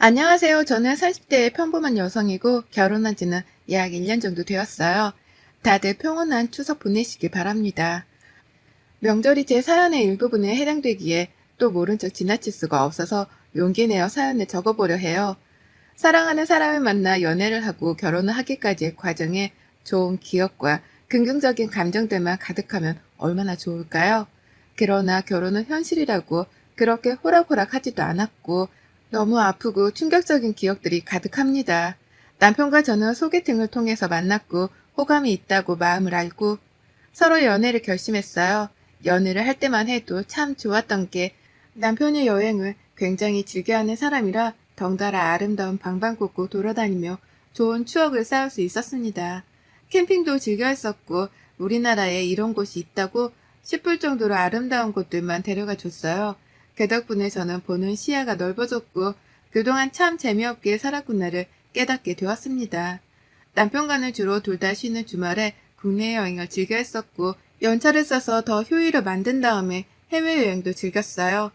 안녕하세요. 저는 40대의 평범한 여성이고 결혼한 지는 약 1년 정도 되었어요. 다들 평온한 추석 보내시길 바랍니다. 명절이 제 사연의 일부분에 해당되기에 또 모른 척 지나칠 수가 없어서 용기 내어 사연을 적어보려 해요. 사랑하는 사람을 만나 연애를 하고 결혼을 하기까지의 과정에 좋은 기억과 긍정적인 감정들만 가득하면 얼마나 좋을까요? 그러나 결혼은 현실이라고 그렇게 호락호락 하지도 않았고 너무 아프고 충격적인 기억들이 가득합니다. 남편과 저는 소개팅을 통해서 만났고 호감이 있다고 마음을 알고 서로 연애를 결심했어요. 연애를 할 때만 해도 참 좋았던 게 남편이 여행을 굉장히 즐겨하는 사람이라 덩달아 아름다운 방방곡곡 돌아다니며 좋은 추억을 쌓을 수 있었습니다. 캠핑도 즐겨 했었고 우리나라에 이런 곳이 있다고 싶을 정도로 아름다운 곳들만 데려가 줬어요. 그 덕분에 저는 보는 시야가 넓어졌고 그동안 참 재미없게 살았구나를 깨닫게 되었습니다. 남편과는 주로 둘 다 쉬는 주말에 국내 여행을 즐겨 했었고 연차를 써서 더 효율을 만든 다음에 해외여행도 즐겼어요.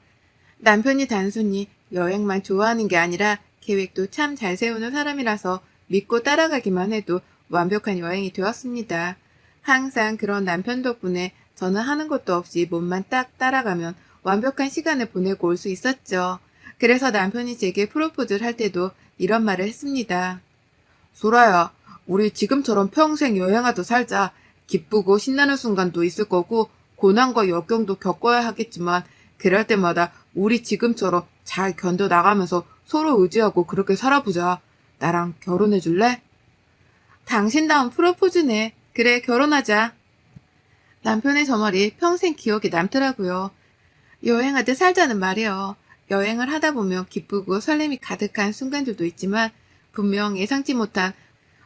남편이 단순히 여행만 좋아하는 게 아니라 계획도 참 잘 세우는 사람이라서 믿고 따라가기만 해도 완벽한 여행이 되었습니다. 항상 그런 남편 덕분에 저는 하는 것도 없이 몸만 딱 따라가면 완벽한 시간을 보내고 올 수 있었죠. 그래서 남편이 제게 프로포즈를 할 때도 이런 말을 했습니다. 소라야, 우리 지금처럼 평생 여행하듯 살자. 기쁘고 신나는 순간도 있을 거고 고난과 역경도 겪어야 하겠지만 그럴 때마다 우리 지금처럼 잘 견뎌나가면서 서로 의지하고 그렇게 살아보자. 나랑 결혼해 줄래? 당신다운 프로포즈네. 그래, 결혼하자. 남편의 저 말이 평생 기억에 남더라고요. 여행하듯 살자는 말이요. 여행을 하다 보면 기쁘고 설렘이 가득한 순간들도 있지만 분명 예상치 못한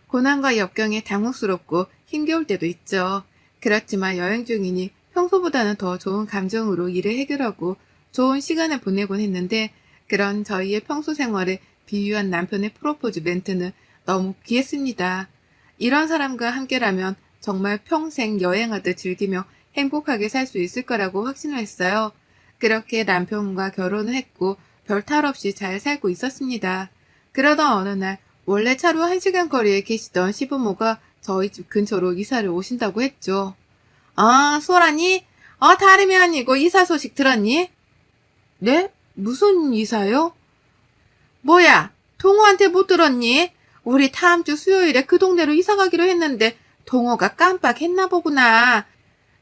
고난과 역경에 당혹스럽고 힘겨울 때도 있죠. 그렇지만 여행 중이니 평소보다는 더 좋은 감정으로 일을 해결하고 좋은 시간을 보내곤 했는데 그런 저희의 평소 생활에 비유한 남편의 프로포즈 멘트는 너무 귀했습니다. 이런 사람과 함께라면 정말 평생 여행하듯 즐기며 행복하게 살 수 있을 거라고 확신을 했어요. 그렇게 남편과 결혼을 했고 별 탈 없이 잘 살고 있었습니다. 그러던 어느 날 원래 차로 1시간 거리에 계시던 시부모가 저희 집 근처로 이사를 오신다고 했죠. 아, 소라니? 다름이 아니고 이사 소식 들었니? 네? 무슨 이사요? 뭐야, 동호한테 못 들었니? 우리 다음 주 수요일에 그 동네로 이사 가기로 했는데 동호가 깜빡했나 보구나.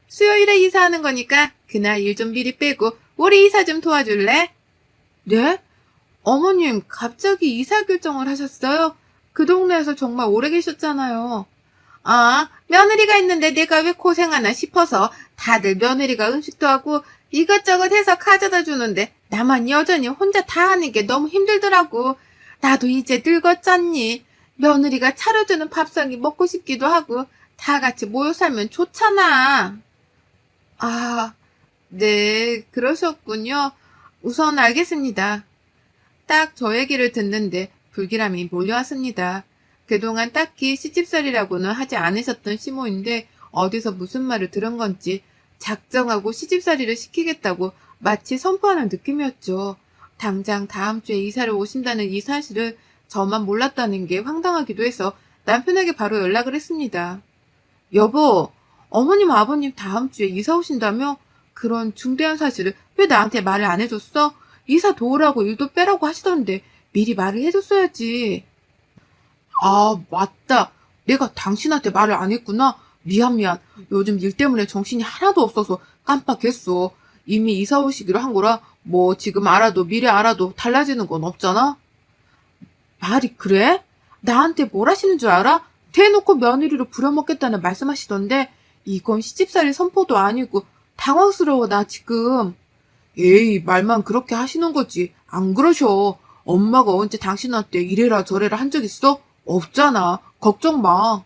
수요일에 이사하는 거니까 그날 일 좀 미리 빼고 우리 이사 좀 도와줄래? 네? 어머님 갑자기 이사 결정을 하셨어요? 그 동네에서 정말 오래 계셨잖아요. 아, 며느리가 있는데 내가 왜 고생하나 싶어서 다들 며느리가 음식도 하고 이것저것 해서 가져다 주는데 나만 여전히 혼자 다 하는 게 너무 힘들더라고. 나도 이제 늙었잖니. 며느리가 차려주는 밥상이 먹고 싶기도 하고 다 같이 모여 살면 좋잖아. 아, 네, 그러셨군요. 우선 알겠습니다. 딱 저 얘기를 듣는데 불길함이 몰려왔습니다. 그동안 딱히 시집살이라고는 하지 않으셨던 시모인데 어디서 무슨 말을 들은 건지 작정하고 시집살이를 시키겠다고 마치 선포하는 느낌이었죠. 당장 다음 주에 이사를 오신다는 이 사실을 저만 몰랐다는 게 황당하기도 해서 남편에게 바로 연락을 했습니다. 여보, 어머님 아버님 다음 주에 이사 오신다며? 그런 중대한 사실을 왜 나한테 말을 안 해줬어? 이사 도우라고 일도 빼라고 하시던데 미리 말을 해줬어야지. 아, 맞다. 내가 당신한테 말을 안 했구나. 미안, 미안. 요즘 일 때문에 정신이 하나도 없어서 깜빡했어. 이미 이사 오시기로 한 거라 뭐 지금 알아도 미리 알아도 달라지는 건 없잖아. 말이 그래? 나한테 뭘 하시는 줄 알아? 대놓고 며느리로 부려먹겠다는 말씀하시던데 이건 시집살이 선포도 아니고 당황스러워 나 지금. 에이, 말만 그렇게 하시는 거지. 안 그러셔. 엄마가 언제 당신한테 이래라 저래라 한 적 있어? 없잖아. 걱정 마.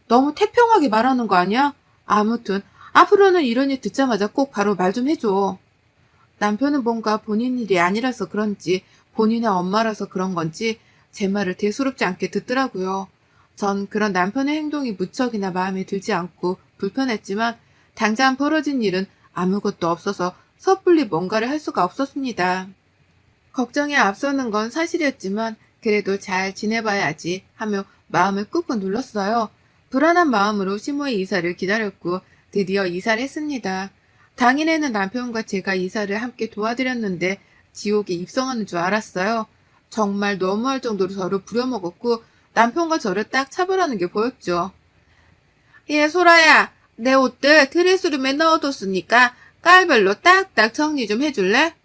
너무 태평하게 말하는 거 아니야? 아무튼 앞으로는 이런 일 듣자마자 꼭 바로 말 좀 해줘. 남편은 뭔가 본인 일이 아니라서 그런지 본인의 엄마라서 그런 건지 제 말을 대수롭지 않게 듣더라고요. 전 그런 남편의 행동이 무척이나 마음에 들지 않고 불편했지만 당장 벌어진 일은 아무것도 없어서 섣불리 뭔가를 할 수가 없었습니다. 걱정에 앞서는 건 사실이었지만 그래도 잘 지내봐야지 하며 마음을 꾹꾹 눌렀어요. 불안한 마음으로 시모의 이사를 기다렸고 드디어 이사를 했습니다. 당일에는 남편과 제가 이사를 함께 도와드렸는데 지옥에 입성하는 줄 알았어요. 정말 너무할 정도로 저를 부려먹었고 남편과 저를 딱 차별하는 게 보였죠. 예, 소라야. 내 옷들 드레스룸에 넣어뒀으니까 깔별로 딱딱 정리 좀 해줄래?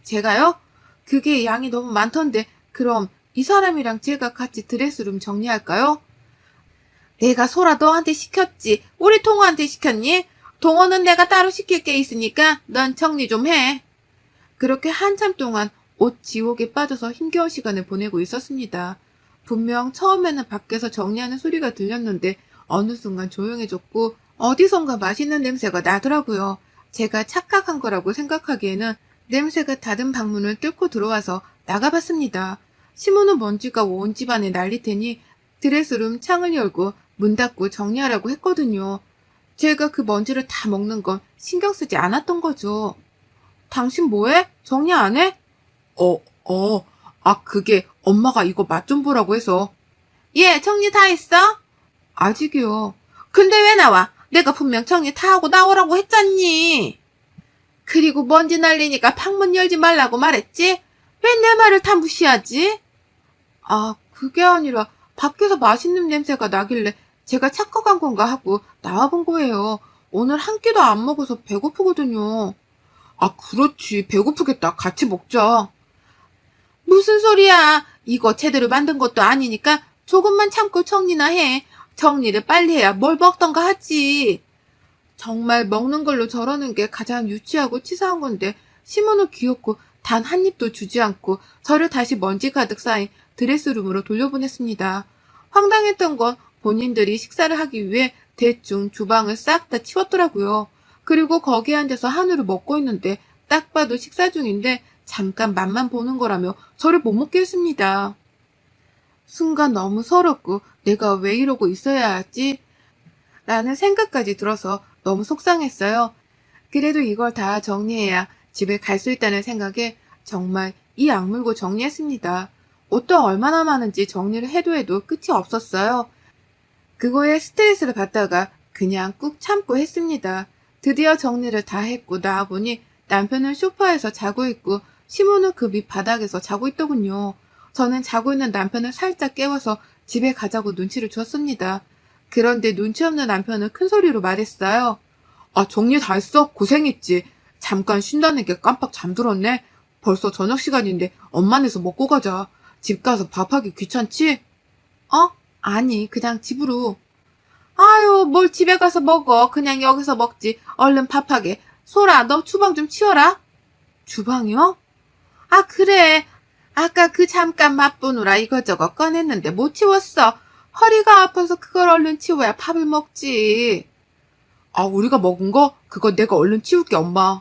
제가요? 그게 양이 너무 많던데 그럼 이 사람이랑 제가 같이 드레스룸 정리할까요? 내가 소라 너한테 시켰지. 우리 동호한테 시켰니? 동호는 내가 따로 시킬 게 있으니까 넌 정리 좀 해. 그렇게 한참 동안 옷 지옥에 빠져서 힘겨운 시간을 보내고 있었습니다. 분명 처음에는 밖에서 정리하는 소리가 들렸는데 어느 순간 조용해졌고 어디선가 맛있는 냄새가 나더라고요. 제가 착각한 거라고 생각하기에는 냄새가 닫은 방문을 뚫고 들어와서 나가봤습니다. 시모는 먼지가 온 집안에 날릴 테니 드레스룸 창을 열고 문 닫고 정리하라고 했거든요. 제가 그 먼지를 다 먹는 건 신경 쓰지 않았던 거죠. 당신 뭐해? 정리 안 해? 그게 엄마가 이거 맛 좀 보라고 해서. 예, 정리 다 했어? 아직이요. 근데 왜 나와? 내가 분명 정리 다 하고 나오라고 했잖니. 그리고 먼지 날리니까 방문 열지 말라고 말했지? 왜 내 말을 다 무시하지? 그게 아니라 밖에서 맛있는 냄새가 나길래 제가 착각한 건가 하고 나와본 거예요. 오늘 한 끼도 안 먹어서 배고프거든요. 그렇지. 배고프겠다. 같이 먹자. 무슨 소리야. 이거 제대로 만든 것도 아니니까 조금만 참고 정리나 해. 정리를 빨리 해야 뭘 먹던가 하지. 정말 먹는 걸로 저러는 게 가장 유치하고 치사한 건데 시모는 귀엽고 단 한 입도 주지 않고 저를 다시 먼지 가득 쌓인 드레스룸으로 돌려보냈습니다. 황당했던 건 본인들이 식사를 하기 위해 대충 주방을 싹 다 치웠더라고요. 그리고 거기에 앉아서 한우를 먹고 있는데 딱 봐도 식사 중인데 잠깐 맛만 보는 거라며 저를 못 먹게 했습니다. 순간 너무 서럽고 내가 왜 이러고 있어야 하지? 라는 생각까지 들어서 너무 속상했어요. 그래도 이걸 다 정리해야 집에 갈 수 있다는 생각에 정말 이 악물고 정리했습니다. 옷도 얼마나 많은지 정리를 해도 끝이 없었어요. 그거에 스트레스를 받다가 그냥 꾹 참고 했습니다. 드디어 정리를 다 했고 나와보니 남편은 소파에서 자고 있고 시모는 그 밑 바닥에서 자고 있더군요. 저는 자고 있는 남편을 살짝 깨워서 집에 가자고 눈치를 줬습니다. 그런데 눈치 없는 남편은 큰 소리로 말했어요. 정리 다 했어? 고생했지. 잠깐 쉰다는 게 깜빡 잠들었네. 벌써 저녁 시간인데 엄마네서 먹고 가자. 집 가서 밥하기 귀찮지? 아니, 그냥 집으로. 아유, 뭘 집에 가서 먹어. 그냥 여기서 먹지. 얼른 밥하게. 소라, 너 주방 좀 치워라. 주방이요? 그래. 아까 그 잠깐 맛보느라 이것저것 꺼냈는데 못 치웠어. 허리가 아파서 그걸 얼른 치워야 밥을 먹지. 우리가 먹은 거? 그거 내가 얼른 치울게, 엄마.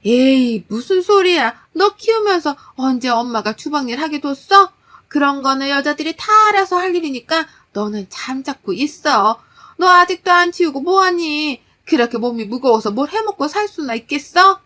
에이, 무슨 소리야. 너 키우면서 언제 엄마가 주방일 하게 뒀어? 그런 거는 여자들이 다 알아서 할 일이니까 너는 잠자고 있어. 너 아직도 안 치우고 뭐하니? 그렇게 몸이 무거워서 뭘 해먹고 살 수나 있겠어?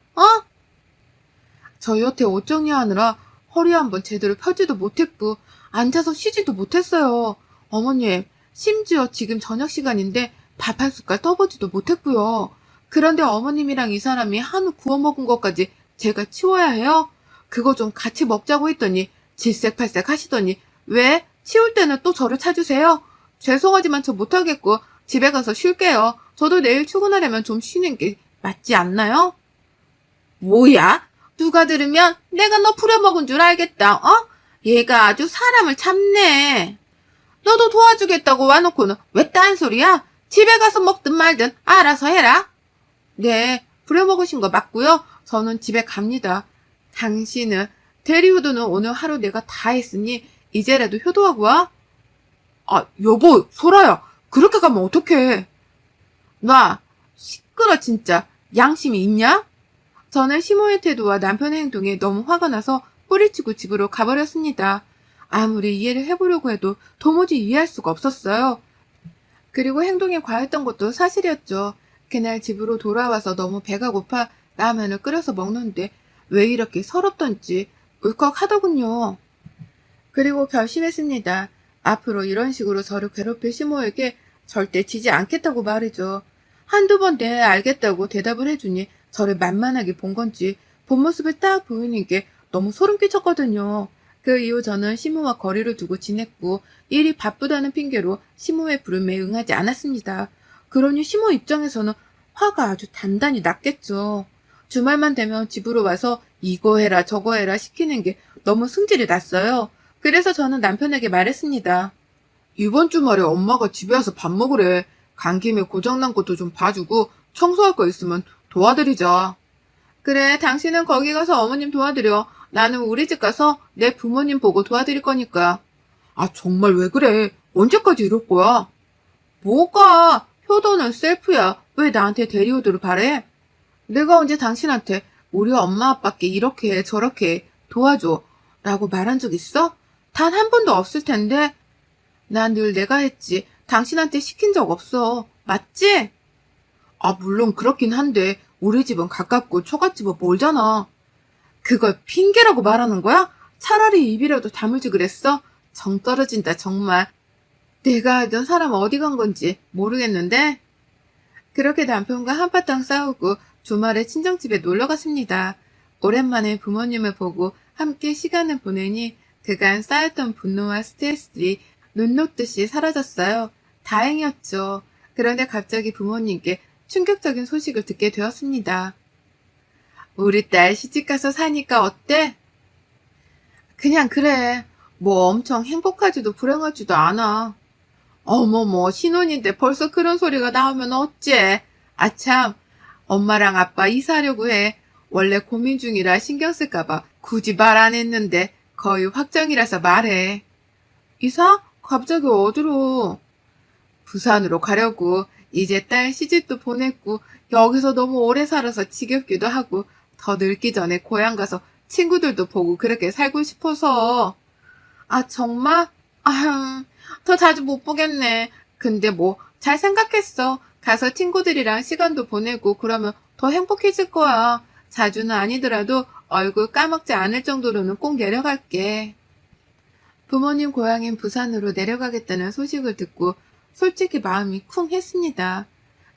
저 여태 옷 정리하느라 허리 한번 제대로 펴지도 못했고 앉아서 쉬지도 못했어요. 어머님, 심지어 지금 저녁 시간인데 밥 한 숟갈 떠보지도 못했고요. 그런데 어머님이랑 이 사람이 한우 구워 먹은 것까지 제가 치워야 해요? 그거 좀 같이 먹자고 했더니 질색팔색 하시더니 왜? 치울 때는 또 저를 찾으세요? 죄송하지만 저 못하겠고 집에 가서 쉴게요. 저도 내일 출근하려면 좀 쉬는 게 맞지 않나요? 뭐야? 누가 들으면 내가 너 부려먹은 줄 알겠다. 얘가 아주 사람을 참네. 너도 도와주겠다고 와놓고는 왜 딴소리야? 집에 가서 먹든 말든 알아서 해라. 네, 부려먹으신 거 맞고요. 저는 집에 갑니다. 당신은 대리효도는 오늘 하루 내가 다 했으니 이제라도 효도하고 와. 여보, 소라야. 그렇게 가면 어떡해. 놔. 시끄러 진짜. 양심이 있냐? 저는 시모의 태도와 남편의 행동에 너무 화가 나서 뿌리치고 집으로 가버렸습니다. 아무리 이해를 해보려고 해도 도무지 이해할 수가 없었어요. 그리고 행동이 과했던 것도 사실이었죠. 그날 집으로 돌아와서 너무 배가 고파 라면을 끓여서 먹는데 왜 이렇게 서럽던지 울컥하더군요. 그리고 결심했습니다. 앞으로 이런 식으로 저를 괴롭힐 시모에게 절대 지지 않겠다고 말이죠. 한두 번 네 알겠다고 대답을 해주니 저를 만만하게 본 건지 본 모습을 딱 보이는 게 너무 소름 끼쳤거든요. 그 이후 저는 시모와 거리를 두고 지냈고 일이 바쁘다는 핑계로 시모의 부름에 응하지 않았습니다. 그러니 시모 입장에서는 화가 아주 단단히 났겠죠. 주말만 되면 집으로 와서 이거 해라 저거 해라 시키는 게 너무 승질이 났어요. 그래서 저는 남편에게 말했습니다. 이번 주말에 엄마가 집에 와서 밥 먹으래. 간 김에 고장난 것도 좀 봐주고 청소할 거 있으면 도와드리자. 그래, 당신은 거기 가서 어머님 도와드려. 나는 우리 집 가서 내 부모님 보고 도와드릴 거니까. 아, 정말 왜 그래? 언제까지 이럴 거야? 뭐가? 효도는 셀프야. 왜 나한테 대리오드를 바래? 내가 언제 당신한테 우리 엄마 아빠께 이렇게 해 저렇게 해 도와줘 라고 말한 적 있어? 단 한 번도 없을 텐데. 난 늘 내가 했지. 당신한테 시킨 적 없어. 맞지? 아, 물론 그렇긴 한데 우리 집은 가깝고 처갓집은 멀잖아. 그걸 핑계라고 말하는 거야? 차라리 입이라도 다물지 그랬어? 정 떨어진다 정말. 내가 알던 사람 어디 간 건지 모르겠는데. 그렇게 남편과 한바탕 싸우고 주말에 친정집에 놀러 갔습니다. 오랜만에 부모님을 보고 함께 시간을 보내니 그간 쌓였던 분노와 스트레스들이 눈 녹듯이 사라졌어요. 다행이었죠. 그런데 갑자기 부모님께 충격적인 소식을 듣게 되었습니다. 우리 딸 시집가서 사니까 어때? 그냥 그래. 뭐 엄청 행복하지도 불행하지도 않아. 어머머, 신혼인데 벌써 그런 소리가 나오면 어째? 아참, 엄마랑 아빠 이사하려고 해. 원래 고민 중이라 신경 쓸까봐 굳이 말 안 했는데 거의 확정이라서 말해. 이사? 갑자기 어디로? 부산으로 가려고. 이제 딸 시집도 보냈고 여기서 너무 오래 살아서 지겹기도 하고 더 늙기 전에 고향 가서 친구들도 보고 그렇게 살고 싶어서. 아, 정말? 아휴, 더 자주 못 보겠네. 근데 뭐 잘 생각했어. 가서 친구들이랑 시간도 보내고 그러면 더 행복해질 거야. 자주는 아니더라도 얼굴 까먹지 않을 정도로는 꼭 내려갈게. 부모님 고향인 부산으로 내려가겠다는 소식을 듣고 솔직히 마음이 쿵 했습니다.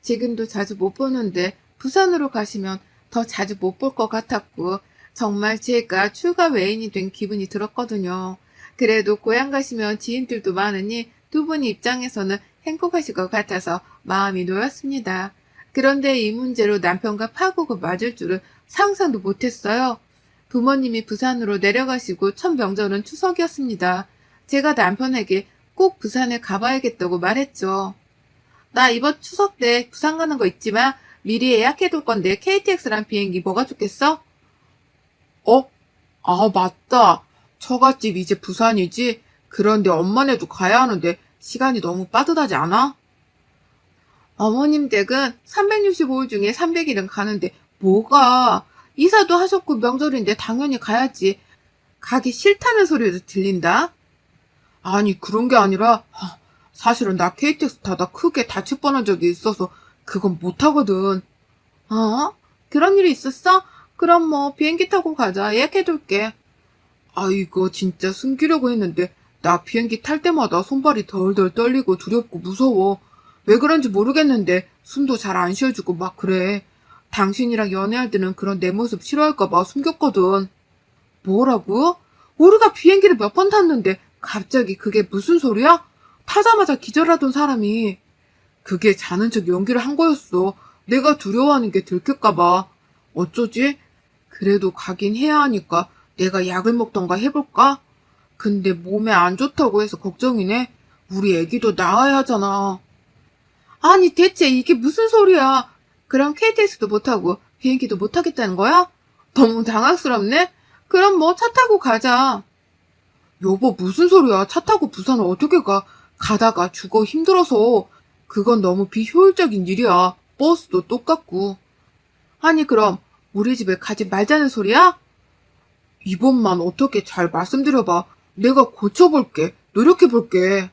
지금도 자주 못 보는데 부산으로 가시면 더 자주 못 볼 것 같았고 정말 제가 출가 외인이 된 기분이 들었거든요. 그래도 고향 가시면 지인들도 많으니 두 분 입장에서는 행복하실 것 같아서 마음이 놓였습니다. 그런데 이 문제로 남편과 파국을 맞을 줄은 상상도 못했어요. 부모님이 부산으로 내려가시고 첫 명절은 추석이었습니다. 제가 남편에게 꼭 부산에 가봐야겠다고 말했죠. 나 이번 추석 때 부산 가는 거 있지만 미리 예약해둘 건데 KTX랑 비행기 뭐가 좋겠어? 어? 아, 맞다. 처갓집 이제 부산이지? 그런데 엄마네도 가야 하는데 시간이 너무 빠듯하지 않아? 어머님 댁은 365일 중에 300일은 가는데 뭐가? 이사도 하셨고 명절인데 당연히 가야지. 가기 싫다는 소리도 들린다? 아니, 그런 게 아니라 사실은 나 KTX 타다 크게 다칠 뻔한 적이 있어서 그건 못하거든. 어? 그런 일이 있었어? 그럼 뭐 비행기 타고 가자. 예약해둘게. 아이고, 진짜 숨기려고 했는데 나 비행기 탈 때마다 손발이 덜덜 떨리고 두렵고 무서워. 왜 그런지 모르겠는데 숨도 잘 안 쉬어주고 막 그래. 당신이랑 연애할 때는 그런 내 모습 싫어할까봐 숨겼거든. 뭐라고? 우리가 비행기를 몇 번 탔는데 갑자기 그게 무슨 소리야? 타자마자 기절하던 사람이. 그게 자는 척 연기를 한 거였어. 내가 두려워하는 게 들킬까봐. 어쩌지? 그래도 가긴 해야 하니까 내가 약을 먹던가 해볼까? 근데 몸에 안 좋다고 해서 걱정이네. 우리 애기도 낳아야 하잖아. 아니, 대체 이게 무슨 소리야? 그럼 KTX도 못하고 비행기도 못하겠다는 거야? 너무 당황스럽네? 그럼 뭐 차 타고 가자. 여보, 무슨 소리야? 차 타고 부산을 어떻게 가? 가다가 죽어 힘들어서. 그건 너무 비효율적인 일이야. 버스도 똑같고. 아니, 그럼 우리 집에 가지 말자는 소리야? 이번만 어떻게 잘 말씀드려봐. 내가 고쳐볼게. 노력해볼게.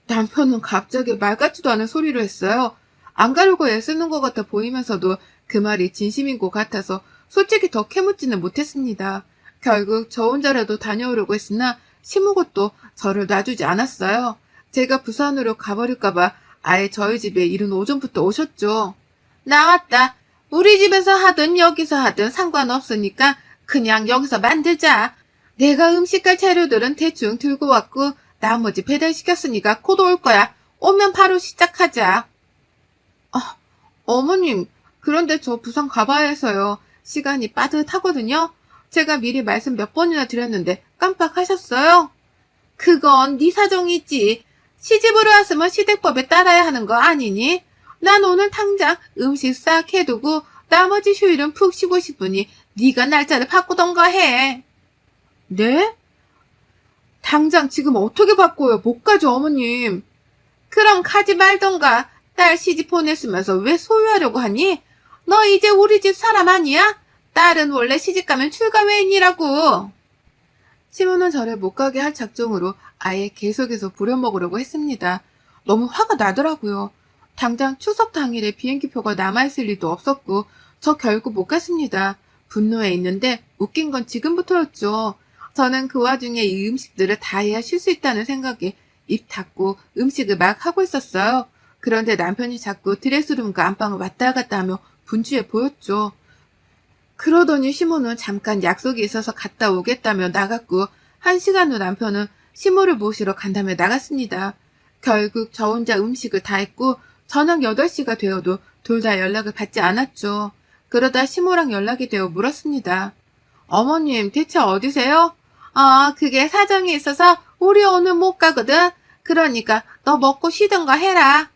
남편은 갑자기 말 같지도 않은 소리를 했어요. 안 가려고 애쓰는 것 같아 보이면서도 그 말이 진심인 것 같아서 솔직히 더 캐묻지는 못했습니다. 결국 저 혼자라도 다녀오려고 했으나 시무것도 저를 놔주지 않았어요. 제가 부산으로 가버릴까봐 아예 저희 집에 이른 오전부터 오셨죠. 나왔다. 우리 집에서 하든 여기서 하든 상관없으니까 그냥 여기서 만들자. 내가 음식할 재료들은 대충 들고 왔고 나머지 배달시켰으니까 곧 올 거야. 오면 바로 시작하자. 아, 어머님, 그런데 저 부산 가봐야 해서요. 시간이 빠듯하거든요. 제가 미리 말씀 몇 번이나 드렸는데 깜빡하셨어요? 그건 네 사정이지. 시집으로 왔으면 시댁법에 따라야 하는 거 아니니? 난 오늘 당장 음식 싹 해두고 나머지 휴일은 푹 쉬고 싶으니 네가 날짜를 바꾸던가 해. 네? 당장 지금 어떻게 바꿔요? 못 가죠, 어머님. 그럼 가지 말던가. 딸 시집 보냈으면서 왜 소유하려고 하니? 너 이제 우리 집 사람 아니야? 딸은 원래 시집가면 출가 외인이라고. 시모는 저를 못 가게 할 작정으로 아예 계속해서 부려먹으려고 했습니다. 너무 화가 나더라고요. 당장 추석 당일에 비행기표가 남아있을 리도 없었고 저 결국 못 갔습니다. 분노해 있는데 웃긴 건 지금부터였죠. 저는 그 와중에 이 음식들을 다 해야 쉴 수 있다는 생각에 입 닫고 음식을 막 하고 있었어요. 그런데 남편이 자꾸 드레스룸과 안방을 왔다 갔다 하며 분주해 보였죠. 그러더니 시모는 잠깐 약속이 있어서 갔다 오겠다며 나갔고 1시간 후 남편은 시모를 모시러 간다며 나갔습니다. 결국 저 혼자 음식을 다 했고 저녁 8시가 되어도 둘 다 연락을 받지 않았죠. 그러다 시모랑 연락이 되어 물었습니다. 어머님 대체 어디세요? 그게 사정이 있어서 우리 오늘 못 가거든. 그러니까 너 먹고 쉬던가 해라.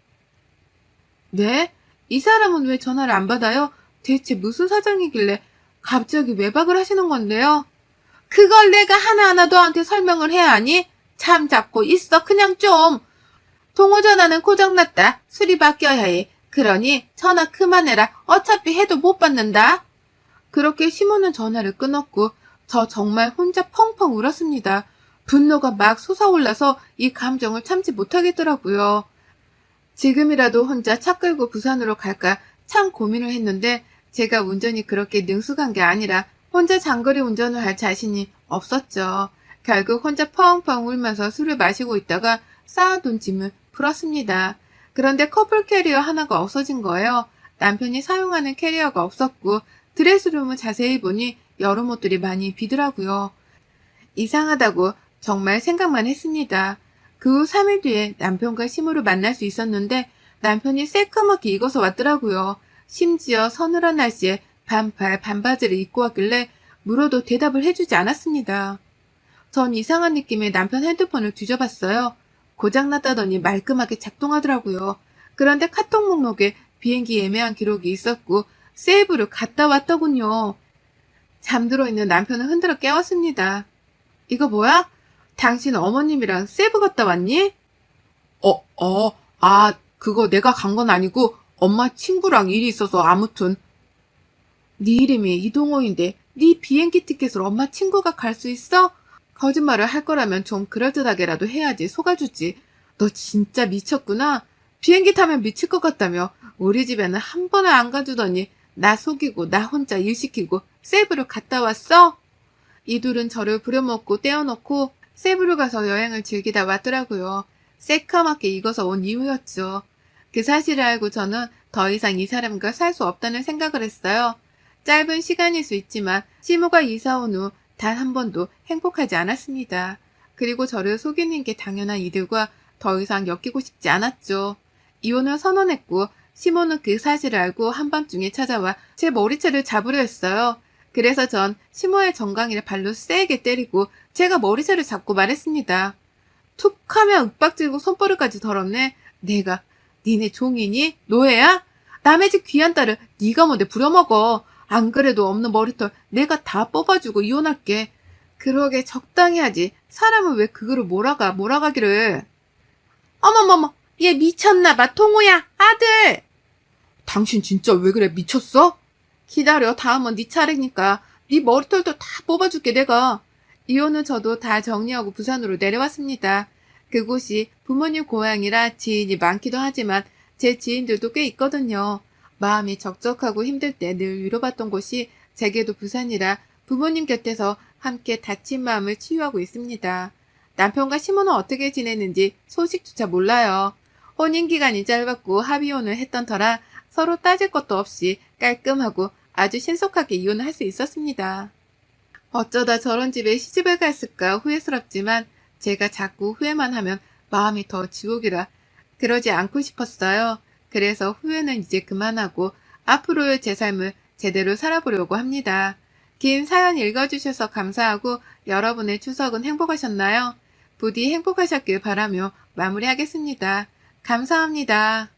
네? 이 사람은 왜 전화를 안 받아요? 대체 무슨 사정이길래 갑자기 외박을 하시는 건데요? 그걸 내가 하나하나 너한테 설명을 해야 하니? 참 잡고 있어 그냥 좀. 동호전화는 고장났다. 수리 바뀌어야 해. 그러니 전화 그만해라. 어차피 해도 못 받는다. 그렇게 시모는 전화를 끊었고 저 정말 혼자 펑펑 울었습니다. 분노가 막 솟아올라서 이 감정을 참지 못하겠더라고요. 지금이라도 혼자 차 끌고 부산으로 갈까 참 고민을 했는데 제가 운전이 그렇게 능숙한 게 아니라 혼자 장거리 운전을 할 자신이 없었죠. 결국 혼자 펑펑 울면서 술을 마시고 있다가 쌓아둔 짐을 풀었습니다. 그런데 커플 캐리어 하나가 없어진 거예요. 남편이 사용하는 캐리어가 없었고 드레스룸을 자세히 보니 여름 옷들이 많이 비더라고요. 이상하다고 정말 생각만 했습니다. 그 후 3일 뒤에 남편과 시모를 만날 수 있었는데 남편이 새까맣게 익어서 왔더라고요. 심지어 서늘한 날씨에 반팔 반바지를 입고 왔길래 물어도 대답을 해주지 않았습니다. 전 이상한 느낌의 남편 핸드폰을 뒤져봤어요. 고장났다더니 말끔하게 작동하더라고요. 그런데 카톡 목록에 비행기 예매한 기록이 있었고 세이브를 갔다 왔더군요. 잠들어 있는 남편을 흔들어 깨웠습니다. 이거 뭐야? 당신 어머님이랑 세이브 갔다 왔니? 그거 내가 간 건 아니고 엄마 친구랑 일이 있어서 아무튼. 네 이름이 이동호인데 네 비행기 티켓을 엄마 친구가 갈 수 있어? 거짓말을 할 거라면 좀 그럴듯하게라도 해야지 속아주지. 너 진짜 미쳤구나. 비행기 타면 미칠 것 같다며 우리 집에는 한 번을 안 가주더니 나 속이고 나 혼자 일 시키고 세이브로 갔다 왔어? 이 둘은 저를 부려먹고 떼어놓고 세부로 가서 여행을 즐기다 왔더라고요. 새까맣게 익어서 온 이유였죠. 그 사실을 알고 저는 더 이상 이 사람과 살 수 없다는 생각을 했어요. 짧은 시간일 수 있지만 시모가 이사 온 후 단 한 번도 행복하지 않았습니다. 그리고 저를 속이는 게 당연한 이들과 더 이상 엮이고 싶지 않았죠. 이혼을 선언했고 시모는 그 사실을 알고 한밤중에 찾아와 제 머리채를 잡으려 했어요. 그래서 전 시모의 정강이를 발로 세게 때리고 제가 머리채를 잡고 말했습니다. 툭 하면 윽박지르고 손버릇까지 더럽네. 내가 니네 종이니? 노예야? 남의 집 귀한 딸을 네가 뭔데 부려먹어. 안 그래도 없는 머리털 내가 다 뽑아주고 이혼할게. 그러게 적당히 하지. 사람은 왜 그거를 몰아가기를. 어머머머, 얘 미쳤나봐. 동호야, 아들. 당신 진짜 왜 그래? 미쳤어? 기다려. 다음은 네 차례니까. 네 머리털도 다 뽑아줄게 내가. 이혼은 저도 다 정리하고 부산으로 내려왔습니다. 그곳이 부모님 고향이라 지인이 많기도 하지만 제 지인들도 꽤 있거든요. 마음이 적적하고 힘들 때 늘 위로받던 곳이 제게도 부산이라 부모님 곁에서 함께 다친 마음을 치유하고 있습니다. 남편과 시모는 어떻게 지내는지 소식조차 몰라요. 혼인기간이 짧았고 합의혼을 했던 터라 서로 따질 것도 없이 깔끔하고 아주 신속하게 이혼을 할 수 있었습니다. 어쩌다 저런 집에 시집을 갔을까 후회스럽지만 제가 자꾸 후회만 하면 마음이 더 지옥이라 그러지 않고 싶었어요. 그래서 후회는 이제 그만하고 앞으로의 제 삶을 제대로 살아보려고 합니다. 긴 사연 읽어주셔서 감사하고 여러분의 추석은 행복하셨나요? 부디 행복하셨길 바라며 마무리하겠습니다. 감사합니다.